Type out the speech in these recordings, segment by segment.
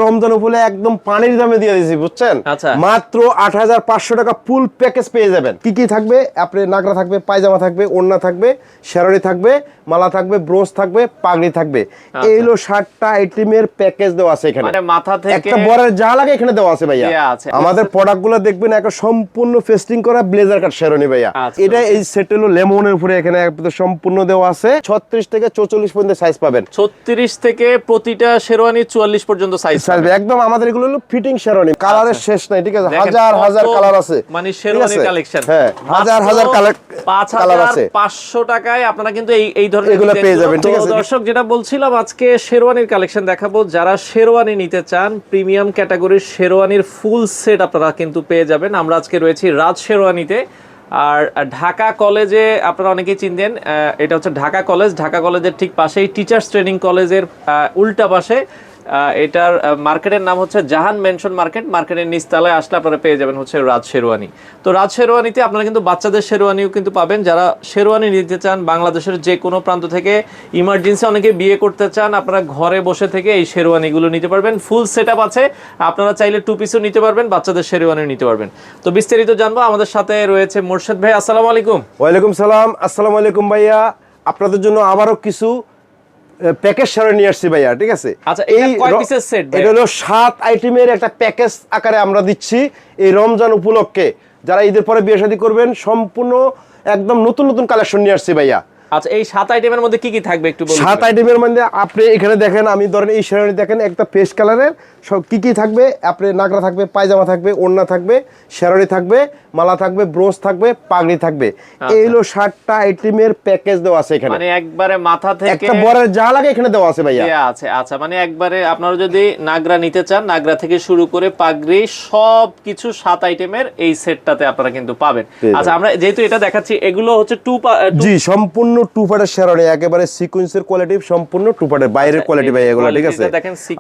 রমজান উপলে একদম পানির দামে দিয়ে দিয়েছি, বুঝছেন? আচ্ছা। মাত্র ৮৫০০ টাকা ফুল প্যাকেজ পেয়ে যাবেন। কি কি থাকবে? আপনি নাগরা থাকবে, পায়জামা থাকবে, ওড়না থাকবে, শেরওয়ানি থাকবে, মালা থাকবে, ব্রোচ থাকবে, পাগড়ি থাকবে। এই হলো 60টা আইটেমের প্যাকেজ দেওয়া আছে এখানে। মানে মাথা থেকে একটা বরের যা লাগে এখানে দেওয়া আছে ভাইয়া। আমাদের প্রোডাক্টগুলো দেখবেন একটা সম্পূর্ণ ফেস্টিং করা ব্লেজার কাট শেরওয়ানি ভাইয়া। এটা এই সেট হলো লেমনের উপরে এখানে সম্পূর্ণ দেওয়া আছে। 36 থেকে 44 পর্যন্ত সাইজ পাবেন। 36 থেকে প্রতিটা শেরওয়ানি 44 পর্যন্ত সাইজ পাবেন। একদম আমাদের এগুলো হলো ফিটিং শেরওয়ানি, কালারের শেষ নাই, ঠিক আছে? হাজার হাজার কালার আছে, মানে শেরওয়ানি কালেকশন। হ্যাঁ, হাজার হাজার কালার আছে। ৫০০ টাকায় আপনারা কিন্তু এই ধরনের এগুলো পেয়ে যাবেন, ঠিক আছে? দর্শক, যেটা বলছিলাম, আজকে শেরওয়ানির কালেকশন দেখাবো। যারা শেরওয়ানি নিতে চান, প্রিমিয়াম ক্যাটাগরির শেরওয়ানির ফুল সেট আপনারা কিন্তু পেয়ে যাবেন। আমরা আজকে রয়েছি রাজ শেরওয়ানিতে। আর ঢাকা কলেজে আপনারা অনেকেই চিনতেন, এটা হচ্ছে ঢাকা কলেজ। ঢাকা কলেজের ঠিক পাশেই টিচার্স ট্রেনিং কলেজের উল্টা পাশে এটার মার্কেটের নাম হচ্ছে জাহান মেনশন মার্কেট। মার্কেটের নিচতলায় আসলে আপনারা পেয়ে যাবেন হচ্ছে রাজ শেরওয়ানি। তো রাজ শেরওয়ানিতে আপনারা কিন্তু বাচ্চাদের শেরওয়ানিও কিন্তু পাবেন। যারা শেরওয়ানি নিতে চান বাংলাদেশের যে কোনো প্রান্ত থেকে, ইমার্জেন্সি অনেকে বিয়ে করতে চান, আপনারা ঘরে বসে থেকে এই শেরওয়ানিগুলো নিতে পারবেন। ফুল সেট আপ আছে, আপনারা চাইলে টু পিসও নিতে পারবেন, বাচ্চাদের শেরওয়ানিও নিতে পারবেন। তো বিস্তারিত জানবো। আমাদের সাথে রয়েছে মোর্শেদ ভাই। আসসালামু আলাইকুম। ওয়ালাইকুম সালাম। আসসালামু আলাইকুম ভাইয়া। আপনাদের জন্য আবারও কিছু প্যাকেজ শেরওয়ানি নিয়ে আসছি ভাইয়া, ঠিক আছে? আচ্ছা, এটা কয় পিসের সেট ভাই? এটা হলো 7 আইটেমের একটা প্যাকেজ আকারে আমরা দিচ্ছি এই রমজান উপলক্ষে। যারা ঈদের পরে বিয়ে শাদী করবেন, সম্পূর্ণ একদম নতুন নতুন কালেকশন নিয়ে আসছি ভাইয়া। আচ্ছা, এই 7 আইটেমের মধ্যে কি কি থাকবে একটু বলুন। 7 আইটেমের মধ্যে আপনি এখানে দেখেন, আমি ধরেন এই শেরওয়ানি দেখেন, একটা পেস্ট কালারের সব কি কি থাকবে। আপনি নাগরা থাকবে, পায়জামা থাকবে, ওড়না থাকবে, শেরওয়ানি থাকবে, মালা থাকবে, ব্রোচ থাকবে, পাগড়ি থাকবে। এই হলো 7টা আইটেমের প্যাকেজ দেওয়া আছে এখানে। মানে একবারে মাথা থেকে একটা বরের যা লাগে এখানে দেওয়া আছে ভাইয়া। আছে। আচ্ছা, মানে একবারে আপনারা যদি নাগরা নিতে চান, নাগরা থেকে শুরু করে পাগড়ি সব কিছু 7 আইটেমের এই সেটটাতে আপনারা কিন্তু পাবেন। আচ্ছা, আমরা যেহেতু এটা দেখাচ্ছি, এগুলো হচ্ছে জি সম্পূর্ণ টু পার্টের শেরওয়ানি, একেবারে সিকোয়েন্সের কোয়ালিটি, সম্পূর্ণ টু পার্টের বাইরের কোয়ালিটি ভাই এগুলো, ঠিক আছে?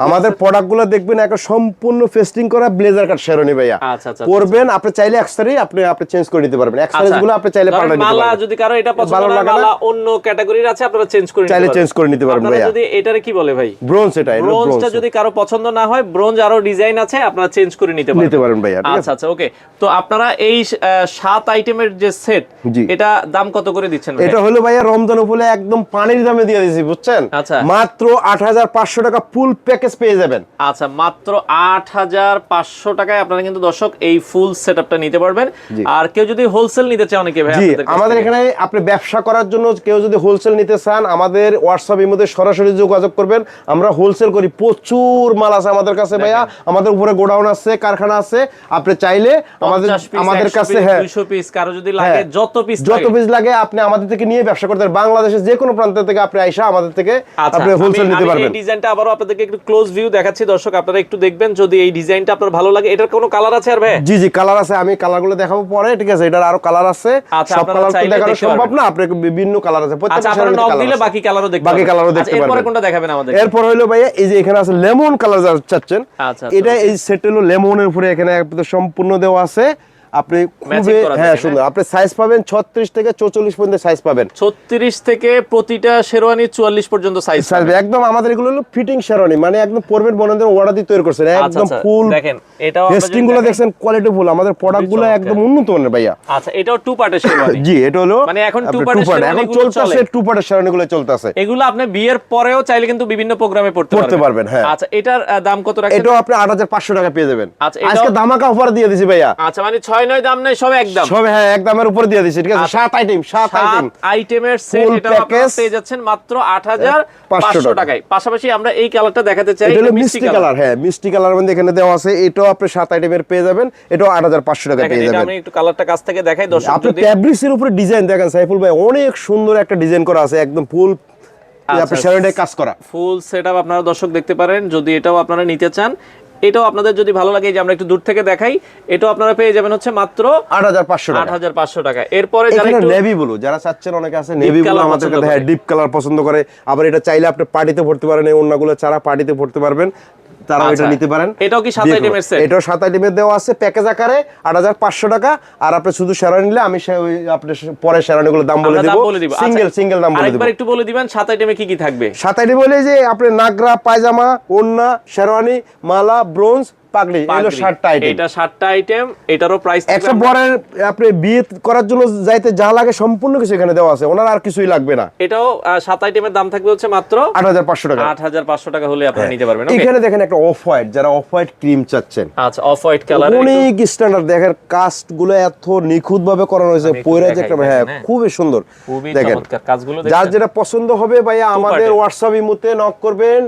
আমাদের প্রোডাক্টগুলো দেখবেন একটা সম্পূর্ণ ফেস্টিং করা ব্লেজার কাট শেরওয়ানি ভাইয়া। করবেন আপনি চাইলে এক্সট্রি আপনি চেঞ্জ করে নিতে পারবেন। এক্সট্রিগুলো আপনি চাইলে পাল্টে নিতে পারবেন। মালা যদি কারো এটা পছন্দ না, মালা অন্য ক্যাটাগরির আছে, আপনারা চেঞ্জ করে নিতে পারবেন। চাইলে চেঞ্জ করে নিতে পারবেন ভাইয়া। যদি এটারে কি বলে ভাই? ব্রোঞ্জ। এটা ব্রোঞ্জটা যদি কারো পছন্দ না হয়, ব্রোঞ্জ আরো ডিজাইন আছে, আপনারা চেঞ্জ করে নিতে পারবেন ভাইয়া। আচ্ছা আচ্ছা, ওকে। তো আপনারা এই 7 আইটেমের যে সেট, এটা দাম কত করে দিচ্ছেন ভাই? এটা হলো ভাইয়া রমজান উপলে একদম পানির দামে দিয়ে দিয়েছি, বুঝছেন? আচ্ছা, মাত্র ৮৫০০ টাকা ফুল প্যাকেজ পেয়ে যাবেন। আচ্ছা, মাত্র ৮৫০০ টাকায় আপনারা কিন্তু দর্শক এই ফুল সেটআপটা নিতে পারবেন। আর কেউ যদি হোলসেল নিতে চায়, অনেকে ভাই আমাদের এখানে আপনি ব্যবসা করার জন্য কেউ যদি হোলসেল নিতে চান, আমাদের হোয়াটসঅ্যাপের মধ্যে সরাসরি যোগাযোগ করবেন। আমরা হোলসেল করি, প্রচুর মাল আছে আমাদের কাছে ভাইয়া। আমাদের উপরে গোডাউন আছে, কারখানা আছে। আপনি চাইলে আমাদের কাছে 200 পিস কারো যদি লাগে, যত পিস লাগে আপনি আমাদের থেকে নিয়ে ব্যবসা করতে পারেন। বাংলাদেশের যে কোনো প্রান্ত থেকে আপনি আইসা আমাদের থেকে আপনি হোলসেল নিতে পারবেন। এই ডিজাইনটা আবারো আপনাদেরকে একটু ক্লোজ ভিউ দেখাচ্ছি দর্শক, আপনারা একটু দেখবেন যদি এই ডিজাইনটা আপনার ভালো লাগে। এটার কোনো কালার আছে আর ভাই? জি জি, কালার আছে, আমি কালারগুলো দেখাবো পরে, ঠিক আছে? এটার আরো কালার আছে, সব কালার তো দেখানো সম্ভব না, আপনাকে বিভিন্ন কালার আছে। আচ্ছা, আপনারা নক দিলে বাকি কালারও দেখতে পারবেন। এরপরে কোনটা দেখাবেন আমাদের? এরপর হলো ভাইয়া এই যে এখানে আছে লেমন কালার যা চাচ্ছেন, এটা এই সেট হলো লেমনের উপরে এখানে সম্পূর্ণ দেওয়া আছে। আপনি খুবই সুন্দর, আপনি সাইজ পাবেন 36 থেকে 44 পর্যন্ত সাইজ পাবেন। 36 থেকে প্রতিটা শেরওয়ানি 44 পর্যন্ত সাইজ পাবেন। একদম আমাদের এগুলো হলো ফিটিং শেরওয়ানি, মানে একদম পরবেন বনেদের অর্ডার দিয়ে তৈরি করছেন, একদম ফুল। দেখেন এটাও টেস্টিং গুলো দেখেন, কোয়ালিটি ফুল। আমাদের প্রোডাক্টগুলো একদম উন্নত মানের ভাইয়া। আচ্ছা, এটাও টু পার্টের শেরওয়ানি। জি, এটা হলো মানে এখন টু পার্টের শেরওয়ানি এখন চলতেছে, টু পার্টের শেরওয়ানিগুলো চলতেছে। এগুলো আপনি বিয়ের পরেও চাইলে কিন্তু বিভিন্ন প্রোগ্রামে পড়তে পারবেন। হ্যাঁ। আচ্ছা, এটার দাম কত রাখছেন? এটাও আপনি ৮৫০০ টাকা পেয়ে যাবেন। আচ্ছা, আজকে ধামাকা অফার দিয়ে দিছি ভাইয়া। আচ্ছা, মানে 6-9 দাম নাই, সব একদম। সব একদমের উপরে দিয়ে দিছি, ঠিক আছে? 7 আইটেমের সেট, এটা আপনারা পেয়ে যাচ্ছেন মাত্র ৮৫০০ টাকায়। পাশাপাশি আমরা এই কালারটা দেখাতে চাই, এটা মিষ্টি কালার। হ্যাঁ, মিষ্টি কালার মধ্যে এখানে দেওয়া আছে। এটাও আপনি 7 আইটেমের পেয়ে যাবেন, এটাও 8500 টাকা পেয়ে যাবেন। আমি একটু কালারটা কাছ থেকে দেখাই দর্শক। আপনি ফ্যাব্রিক্সের উপরে ডিজাইন দেখেন সাইফুল ভাই, অনেক সুন্দর একটা ডিজাইন করা আছে, একদম ফুল আপনি শেরওয়ানি কাজ করা ফুল সেটআপ আপনারা দর্শক দেখতে পারেন। যদি এটাও আপনারা নিতে চান, এটাও আপনাদের যদি ভালো লাগে, যে আমরা একটু দূর থেকে দেখাই, এটাও আপনারা পেয়ে যাবেন হচ্ছে মাত্র 8500 টাকা। এরপরে যারা একটু নেভি ব্লু যারা চাচ্ছেন, অনেকে আছে নেভি ব্লু আমাদের কাছে ডিপ কালার পছন্দ করে। আবার এটা চাইলে আপনি পার্টিতে পড়তে পারেন, এই ওড়নাগুলো ছাড়া পার্টিতে পড়তে পারবেন। তারা এটা নিতে পারেন। এটাও কি 7 আইটেমের সেট? এটাও 7 আইটেমের দেওয়া আছে প্যাকেজ আকারে 8500 টাকা। আর আপনি শুধু শেরওয়ানি নিলে আমি আপনি পরে শেরওয়ানিগুলো দাম বলে দেব, সিঙ্গেল দাম বলে দেব। আরেকবার একটু বলে দিবেন 7 আইটেমে কি কি থাকবে। 7 আইটেম বলে যে আপনি নাগরা, পায়জামা, ওড়না, শেরওয়ানি, মালা, ব্রোঞ্জ, পাগড়ি, এগুলো 7টা আইটেম। এটা 7টা আইটেম, এটারও প্রাইস একটা বরের আপনি বিয়ে করার জন্য যাইতে যা লাগে সম্পূর্ণ কিছু এখানে দেওয়া আছে, ওনার আর কিছুই লাগবে না। এটাও 7 আইটেমের দাম থাকবে হচ্ছে মাত্র 8500 টাকা। 8500 টাকা হলে আপনারা নিতে পারবেন। এখানে দেখেন একটা অফ হোয়াইট, যারা অফ হোয়াইট ক্রিম চাচ্ছেন, আচ্ছা অফ হোয়াইট কালার, অনেক স্ট্যান্ডার্ড, দেখেন কাস্ট গুলো এত নিখুঁত ভাবে করানো হয়েছে, পয়রা যে একটা খুবই সুন্দর, দেখেন কাজগুলো যার যেটা পছন্দ হবে ভাইয়া আমাদের হোয়াটসঅ্যাপ ইমোতে নক করবেন।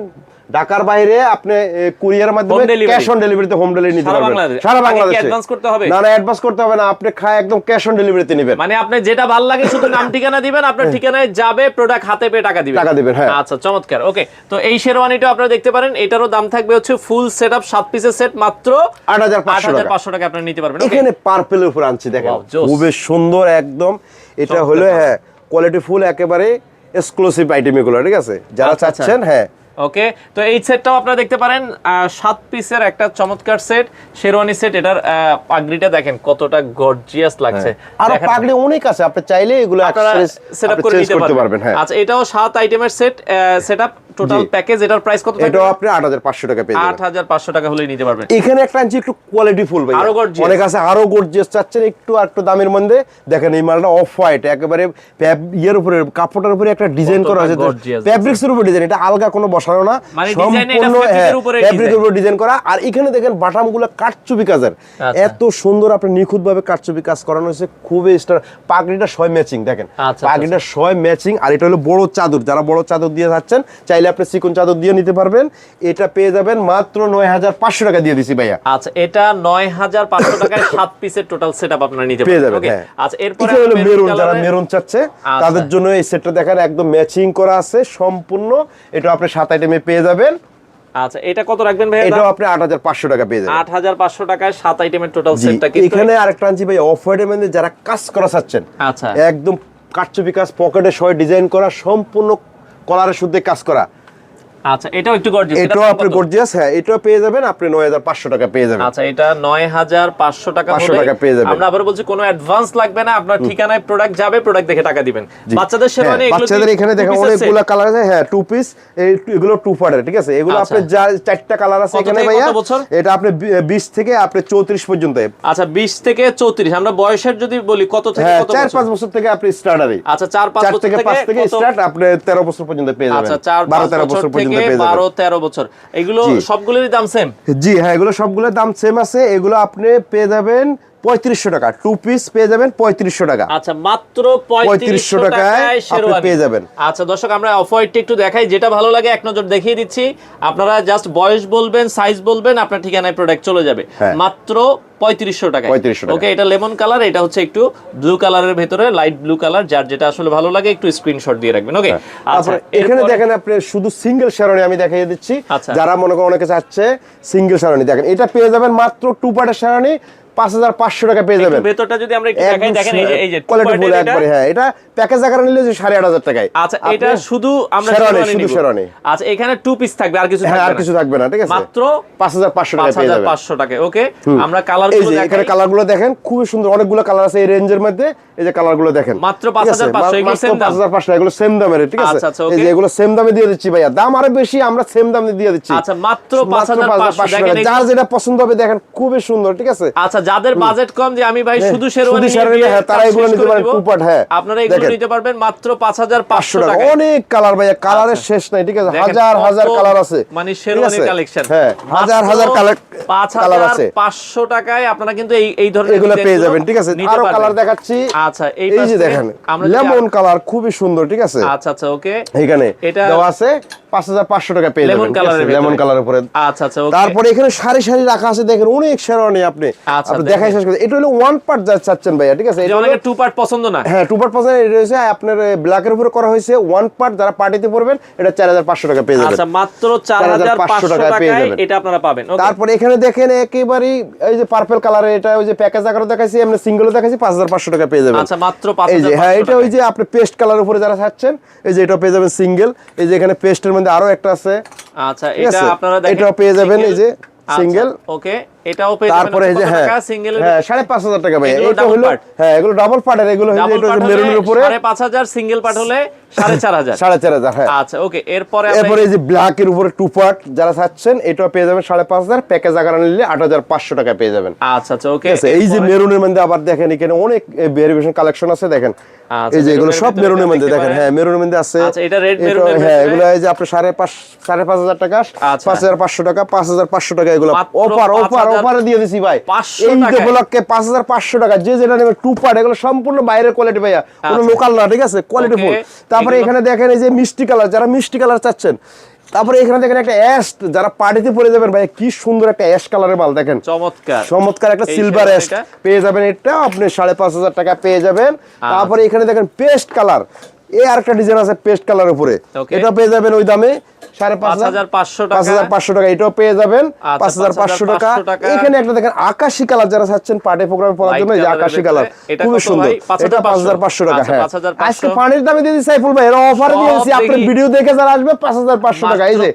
ঢাকার বাইরে আপনি কুরিয়ার মাধ্যমে ক্যাশ অন ডেলিভারিতে হোম ডেলিভারি নিতে পারবেন সারা বাংলাদেশে। অ্যাডভান্স করতে হবে না, অ্যাডভান্স করতে হবে না, আপনি খায় একদম ক্যাশ অন ডেলিভারিতে নেবেন। মানে আপনি যেটা ভালো লাগে শুধু নাম ঠিকানা দিবেন, আপনার ঠিকানায় যাবে, প্রোডাক্ট হাতে পেয়ে টাকা দিবেন। হ্যাঁ, আচ্ছা চমৎকার। ওকে, তো এই শেরওয়ানিটা আপনারা দেখতে পারেন, এটারও দাম থাকবে হচ্ছে ফুল সেটআপ 7 পিসের সেট মাত্র 8500 টাকা আপনারা নিতে পারবেন। এখানে পার্পলের উপর আনছি, দেখেন খুবই সুন্দর একদম। এটা হলো কোয়ালিটি ফুল একেবারে এক্সক্লুসিভ আইটেম এগুলো, ঠিক আছে, যারা চাচ্ছেন। হ্যাঁ, ওকে, তো এই সেটটাও আপনারা দেখতে পারেন, 7 পিসের একটা চমৎকার সেট, শেরওয়ানি সেট। এটার পাগড়িটা দেখেন কতটা গর্জিয়াস লাগছে। আর পাগড়ি অনেক আছে, আপনি চাইলে এগুলো সেটআপ করে নিতে পারবেন। আচ্ছা, এটাও 7 আইটেমের সেটআপ টোটাল প্যাকেজ। এটার প্রাইস কত থাকবে? এটাও আপনি 8500 টাকা পেয়ে যাবেন। 8500 টাকা হলেই নিতে পারবেন। এখানে একটা আনছি একটু কোয়ালিটি ফুল ভাই, আরো গর্জিয়াস, অনেক আছে আরো গর্জিয়াস চাচ্ছেন একটু দামের মধ্যে। দেখেন এই মালটা অফ হোয়াইট, একেবারে ইয়ের উপরে, কাপড়ের উপরে একটা ডিজাইন করা আছে, ফেব্রিক্স এর উপরে ডিজাইন, এটা আলগা কোনো বসানো না, সম্পূর্ণ ফেব্রিকের উপরে ডিজাইন করা। আর এখানে দেখেন বাটামগুলো কাটচুপি কাজের, এত সুন্দর আপনি নিখুঁত ভাবে কাটচুপি কাজ করানো হয়েছে, খুবই স্টার। পাগড়িটা 6 ম্যাচিং, দেখেন পাগড়িটা 6 ম্যাচিং। আর এটা হলো বড় চাদর, যারা বড় চাদর দিয়ে যাচ্ছেন চাইলে আপনি চিকন চাদর দিয়ে নিতে পারবেন। এটা পেয়ে যাবেন মাত্র 9500 টাকা দিয়ে দিছি ভাইয়া। আচ্ছা, এটা 9500 টাকায় 7 পিসের টোটাল সেটআপ আপনারা নিতে পারবেন। ওকে, আচ্ছা এরপর হলো মেরুন, যারা মেরুন চাচ্ছে তাদের জন্য এই সেটটা দেখেন একদম ম্যাচিং করা আছে সম্পূর্ণ। এটা আপনি 7 আইটেমে পেয়ে যাবেন। আচ্ছা, এটা কত রাখবেন ভাই? এটাও আপনি 8500 টাকা পেয়ে যাবেন। 8500 টাকায় 7 আইটেমের টোটাল সেটটা। এখানে আরেকটা আনছি ভাই অফ হোয়াইটের মধ্যে, যারা কাজ করা চাচ্ছেন, আচ্ছা একদম কাটচুপি কাজ, পকেটে সহ ডিজাইন করা, সম্পূর্ণ কলারের শুদ্ধ কাজ করা। আচ্ছা, এটাও একটু গর্জিয়াস, এটাও আপনি গর্জিয়াস। হ্যাঁ, এটাও পেয়ে যাবেন আপনি 9500 টাকা পেয়ে যাবেন। আচ্ছা, এটা 9500 টাকা পেয়ে যাবেন। আমরা আবার বলছি কোনো অ্যাডভান্স লাগবে না, আপনার ঠিকানায় প্রোডাক্ট যাবে, প্রোডাক্ট দেখে টাকা দিবেন। বাচ্চাদের শেরওয়ানি, এগুলো বাচ্চাদের এখানে দেখেন অনেকগুলো কালার আছে। হ্যাঁ, 2 পিস, এগুলো 2 পার্টের, ঠিক আছে। এগুলো আপনি যা 4টা কালার আছে এখানে ভাইয়া। এটা আপনি 20 থেকে আপনি 34 পর্যন্ত। আচ্ছা, 20 থেকে 34। আমরা বয়সের যদি বলি কত থেকে কত বছর? 4-5 বছর থেকে আপনি স্টার্টারই। আচ্ছা, 4-5 বছর থেকে 5 থেকে স্টার্ট, আপনি 13 বছর পর্যন্ত পেয়ে যাবেন। আচ্ছা, 12-13 বছর পর্যন্ত পেয়ে যাবেন। 12-13 বছর, এগুলো সবগুলোরই দাম সেম? জি হ্যাঁ, এগুলো সবগুলোর দাম সেম আছে। এগুলো আপনি পেয়ে যাবেন 3500 টাকা, 2 পিস পেয়ে যাবেন 3500 টাকা। আচ্ছা, মাত্র 3500 টাকায় শেরওয়ানি পেয়ে যাবেন। আচ্ছা দর্শক, আমরা অফ হোয়াইটটা একটু দেখাই, যেটা ভালো লাগে এক নজর দেখিয়ে দিচ্ছি। আপনারা জাস্ট বয়স বলবেন, সাইজ বলবেন, আপনার ঠিকানায় প্রোডাক্ট চলে যাবে। মাত্র 3500 টাকা। ওকে, এটা লেমন কালার, এটা হচ্ছে একটু ব্লু কালারের ভেতরে, লাইট ব্লু কালার। যার যেটা আসলে ভালো লাগে একটু স্ক্রিনশট দিয়ে রাখবেন। ওকে, আচ্ছা এখানে দেখেন আপনি শুধু সিঙ্গেল শেরওয়ানি আমি দেখিয়ে দিচ্ছি। যারা মনে করেন অনেকে চাচ্ছে সিঙ্গেল শেরওয়ানি, দেখেন এটা পেয়ে যাবেন মাত্র 2 পার্টের শেরওয়ানি 5500 টাকা পেয়ে যাবেন। ভেতরটা যদি আমরা একটু দেখাই, দেখেন এই যে কোয়ালিটি ফুল একবারে। হ্যাঁ, এটা প্যাকেজ আকারে নিলে 8500 টাকায়। আচ্ছা, এটা শুধু আমরা শেরওয়ানি। আচ্ছা, এখানে 2 পিস থাকবে, আর কিছু থাকবে না? আর কিছু থাকবে না, ঠিক আছে। মাত্র 5500 টাকা পেয়ে যাবেন। 5500 টাকা। ওকে, আমরা কালারগুলো দেখাই। এখানে কালারগুলো দেখেন খুব সুন্দর, অনেকগুলো কালার আছে এই রেঞ্জের মধ্যে। এই যে কালারগুলো দেখেন, মাত্র 5500। এগুলো সেম দাম? 5500, এগুলো সেম দামের, ঠিক আছে। আচ্ছা, এই যে এগুলো সেম দামে দিয়ে দিচ্ছি ভাইয়া, দাম আরো বেশি, আমরা সেম দামে দিয়ে দিচ্ছি। আচ্ছা, মাত্র 5500 টাকা। যার যেটা পছন্দ হবে দেখেন খুবই সুন্দর, ঠিক আছে। আচ্ছা, যাদের বাজেট কম, যে আমি ভাই শুধু শেরওয়ানি নিয়ে, হ্যাঁ, তারা এগুলো নিতে পারেন 2 পার্ট। হ্যাঁ, আপনারা এগুলো নিতে পারবেন মাত্র 5500 টাকা। অনেক কালার ভাইয়া, কালারের শেষ নাই, ঠিক আছে। হাজার কালার আছে, মানে শেরওয়ানি কালেকশন। হ্যাঁ, হাজার কালার আছে। 5500 টাকায় আপনারা কিন্তু এই ধরনের এগুলো পেয়ে যাবেন, ঠিক আছে। আরো কালার দেখাচ্ছি। আচ্ছা, এই যে দেখেন লেমন কালার, খুবই সুন্দর, ঠিক আছে। আচ্ছা, ওকে, এখানে দেওয়া আছে 5500 টাকা পেয়ে যাবেন, লেমন কালারের উপরে। আচ্ছা, ওকে। তারপরে এখানে সারি সারি রাখা আছে, দেখেন অনেক শেরওয়ানি আপনি দেখাই শেষ করতে। এটা হলো 1 পার্ট যা চাচ্ছেন ভাইয়া, ঠিক আছে। এটা অনেকে 2 পার্ট পছন্দ না। হ্যাঁ, 2 পার্ট পছন্দ। এটা হচ্ছে আপনার ব্ল্যাকের উপরে করা হয়েছে 1 পার্ট, যারা পার্টিতে পরবেন এটা 4500 টাকা পেয়ে যাবেন। আচ্ছা, মাত্র 4500 টাকায় এটা আপনারা পাবেন। তারপরে এখানে দেখেন একেবারে এই যে পার্পল কালারে, এটা ওই যে প্যাকেজ আকারে দেখাইছি, আমরা সিঙ্গেলও দেখাইছি, 5500 টাকা পেয়ে যাবেন। আচ্ছা মাত্র এই যে 5500 হ্যাঁ, এটা ওই যে আপনি পেস্ট কালার উপরে যারা চাচ্ছেন, এই যে এটা পেয়ে যাবেন সিঙ্গেল। এই যে এখানে পেস্টের মধ্যে আরো একটা আছে। আচ্ছা এটা আপনারা দেখেন, এটাও পেয়ে যাবেন এই যে সিঙ্গেল। ওকে, এটাও পেয়ে যাবেন। তারপরে এই যে হ্যাঁ সিঙ্গেলের হ্যাঁ 5500 টাকা ভাই। এটা হলো হ্যাঁ, এগুলো ডাবল পার্টের, এগুলো হলো এটা মেরুনের উপরে 5500, সিঙ্গেল পার্ট হলে 4500। 4500 হ্যাঁ। আচ্ছা ওকে, এরপরে এই যে ব্ল্যাক এর উপরে টু পার্ট যারা চাচ্ছেন, এটাও পেয়ে যাবেন 5500, প্যাকেজ আকারে নিলে 8500 টাকা পেয়ে যাবেন। আচ্ছা আচ্ছা ওকে। এই যে মেরুনের মধ্যে আবার দেখেন এখানে অনেক ভেরিয়েশন কালেকশন আছে দেখেন। এই যে এগুলো সব মেরুনের মধ্যে দেখেন, হ্যাঁ মেরুনের মধ্যে আছে। আচ্ছা এটা রেড মেরুনের, হ্যাঁ এগুলো এই যে আপনি 5500 টাকা, 5500 টাকা, 5500 টাকা, এগুলো অফারে দিয়ে দিছি ভাই। এই যে ব্লককে 5500 টাকা, যে যেটা নেবে টু পার্ট, এগুলো সম্পূর্ণ বাইরের কোয়ালিটি ভাইয়া, কোনো লোকাল না, ঠিক আছে, কোয়ালিটি ফুল। তারপরে এখানে দেখেন এই যে মিষ্টি কালার, যারা মিষ্টি কালার চাচ্ছেন। তারপরে এখানে দেখেন একটা অ্যাশ, যারা পার্টিতে পরে যাবেন ভাই, কি সুন্দর একটা অ্যাশ কালারের মাল দেখেন, চমৎকার একটা সিলভার অ্যাশ পেয়ে যাবেন। এটা আপনি 5500 টাকা পেয়ে যাবেন। তারপরে এখানে দেখেন পেস্ট কালার, এই আরেকটা ডিজাইন আছে পেস্ট কালার উপরে, এটা পেয়ে যাবেন ওই দামে 5500 টাকা, এটাও পেয়ে যাবেন 5500 টাকা। এখানে একটা দেখেন আকাশী কালার, যারা চাচ্ছেন পার্টি প্রোগ্রামে পরার জন্য, এই যে আকাশী কালার খুব সুন্দর, এটা 5500 টাকা। হ্যাঁ আজকে পানির দামে দিয়ে দিছি সাইফুল ভাই, এর অফারে দিয়েছি, আপনি ভিডিও দেখে যারা আসবে 5500 টাকা এই যে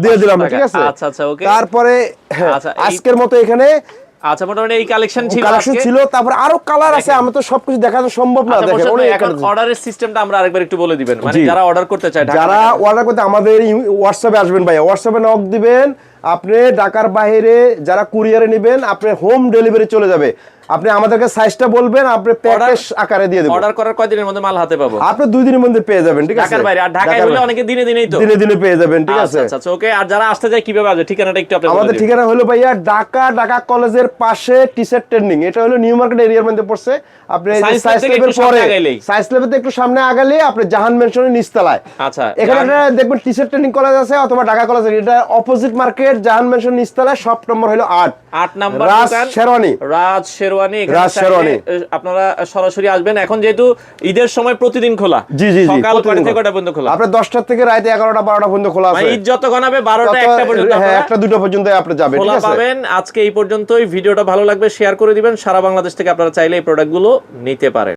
দিয়ে দিলাম, ঠিক আছে। আচ্ছা আচ্ছা ওকে। তারপরে আজকের মতো এখানে আচ্ছা মোটামুটি এই কালেকশন ছিল। তারপর আরো কালার আছে, আমি তো সবকিছু দেখানো সম্ভব না। দেখেন এখন অর্ডারের সিস্টেমটা আমরা আরেকবার একটু বলে দিবেন, মানে যারা অর্ডার করতে চায়, যারা অর্ডার করতে আমাদের হোয়াটসঅ্যাপে আসবেন ভাই, হোয়াটসঅ্যাপে নক দিবেন। আপনি ঢাকার বাইরে যারা কুরিয়ারে নেবেন, আপনি হোম ডেলিভারি চলে যাবে। আপনি আমাদেরকে সাইজটা বলবেন, আপনি প্যাকেজ আকারে দিয়ে দেব। অর্ডার করার কয়দিনের মধ্যে মাল হাতে পাবো? আপনি 2 দিনের মধ্যে পেয়ে যাবেন, ঠিক আছে। ঢাকার বাইরে, আর ঢাকায় হলে অনেকে দিনে দিনেই তো দিনে পেয়ে যাবেন, ঠিক আছে। আচ্ছা আচ্ছা ওকে। আর যারা আসতে যায় কিভাবে আসবে, ঠিকানাটা একটু আপনি বলে দিন। আমাদের ঠিকানা হলো ভাইয়া ঢাকা কলেজের পাশে টি-শার্ট ট্রেন্ডিং, এটা হলো নিউ মার্কেট এরিয়ার মধ্যে পড়ছে। আপনি সাইজ লেভেল পরে, সাইজ লেভেল একটু সামনে আগালে আপনি জাহান মেনশনের নিচতলায়, আচ্ছা এখানে একটা দেখবেন টি-শার্ট ট্রেন্ডিং কলেজ আছে, অথবা ঢাকা কলেজ, এটা অপোজিট মার্কেট, জাহান মেনশন নিচতলায়, শপ নম্বর হলো 8 নম্বর দোকান, রাজ শেরওয়ানি। আপনারা সরাসরি আসবেন। এখন যেহেতু ঈদের সময় প্রতিদিন খোলা, জি সকাল কয়টা থেকে কয়টা পর্যন্ত খোলা? আপনি 10টা থেকে রাত 11টা 12টা পর্যন্ত খোলা আছে। ঈদ যত গনাবে 12টা 1টা পর্যন্ত, হ্যাঁ 1টা 2টা পর্যন্ত আপনি যাবেন, ঠিক আছে। পাবেন। আজকে এই পর্যন্তই। ভিডিওটা ভালো লাগবে শেয়ার করে দিবেন। সারা বাংলাদেশ থেকে আপনারা চাইলে এই প্রোডাক্টগুলো নিতে পারেন।